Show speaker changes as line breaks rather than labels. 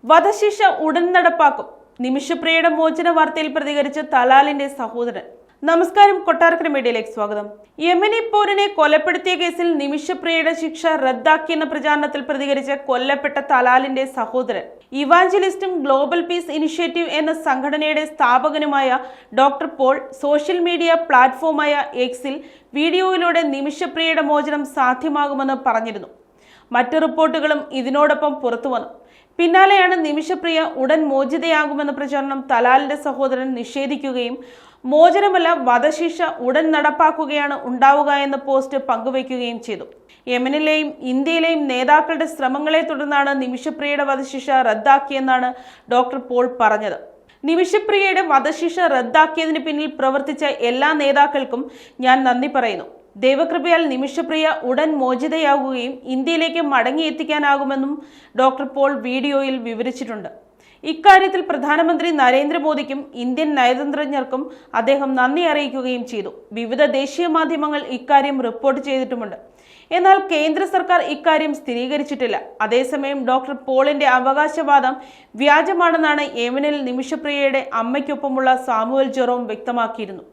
വധശിക്ഷ ഉടൻ നടപ്പാക്കും. നിമിഷപ്രിയയുടെ മോചന വാർത്തയിൽ പ്രതികരിച്ച തലാലിന്റെ സഹോദരൻ. നമസ്കാരം, കൊട്ടാരക്കര മീഡിയയിലേക്ക് സ്വാഗതം. യമനി പൗരനെ കൊലപ്പെടുത്തിയ കേസിൽ നിമിഷപ്രിയയുടെ ശിക്ഷ റദ്ദാക്കിയെന്ന പ്രചാരണത്തിൽ പ്രതികരിച്ച കൊല്ലപ്പെട്ട തലാലിന്റെ സഹോദരൻ ഇവാഞ്ചലിസ്റ്റും ഗ്ലോബൽ പീസ് ഇനിഷ്യേറ്റീവ് എന്ന സംഘടനയുടെ സ്ഥാപകനുമായ ഡോക്ടർ പോൾ സോഷ്യൽ മീഡിയ പ്ലാറ്റ്ഫോമായ എക്സിൽ വീഡിയോയിലൂടെ നിമിഷപ്രിയയുടെ മോചനം സാധ്യമാകുമെന്ന് പറഞ്ഞിരുന്നു. മറ്റു റിപ്പോർട്ടുകളും ഇതിനോടൊപ്പം പുറത്തുവന്നു. പിന്നാലെയാണ് നിമിഷപ്രിയ ഉടൻ മോചിതയാകുമെന്ന പ്രചാരണം തലാലിന്റെ സഹോദരൻ നിഷേധിക്കുകയും മോചനമല്ല വധശിക്ഷ ഉടൻ നടപ്പാക്കുകയാണ് ഉണ്ടാവുക എന്ന പോസ്റ്റ് പങ്കുവയ്ക്കുകയും ചെയ്തു. യമനിലെയും ഇന്ത്യയിലെയും നേതാക്കളുടെ ശ്രമങ്ങളെ തുടർന്നാണ് നിമിഷപ്രിയയുടെ വധശിക്ഷ റദ്ദാക്കിയെന്നാണ് ഡോക്ടർ പോൾ പറഞ്ഞത്. നിമിഷപ്രിയയുടെ വധശിക്ഷ റദ്ദാക്കിയതിന് പിന്നിൽ പ്രവർത്തിച്ച എല്ലാ നേതാക്കൾക്കും ഞാൻ നന്ദി പറയുന്നു. ദൈവകൃപയാൽ നിമിഷപ്രിയ ഉടൻ മോചിതയാകുകയും ഇന്ത്യയിലേക്ക് മടങ്ങിയെത്തിക്കാനാകുമെന്നും ഡോക്ടർ പോൾ വീഡിയോയിൽ വിവരിച്ചിട്ടുണ്ട്. ഇക്കാര്യത്തിൽ പ്രധാനമന്ത്രി നരേന്ദ്രമോദിക്കും ഇന്ത്യൻ നയതന്ത്രജ്ഞർക്കും അദ്ദേഹം നന്ദി അറിയിക്കുകയും ചെയ്തു. വിവിധ ദേശീയ മാധ്യമങ്ങൾ ഇക്കാര്യം റിപ്പോർട്ട് ചെയ്തിട്ടുമുണ്ട്. എന്നാൽ കേന്ദ്ര സർക്കാർ ഇക്കാര്യം സ്ഥിരീകരിച്ചിട്ടില്ല. അതേസമയം ഡോക്ടർ പോളിന്റെ അവകാശവാദം വ്യാജമാണെന്നാണ് യമനിൽ നിമിഷപ്രിയയുടെ അമ്മയ്ക്കൊപ്പമുള്ള സാമുവൽ ജെറോം വ്യക്തമാക്കിയിരുന്നു.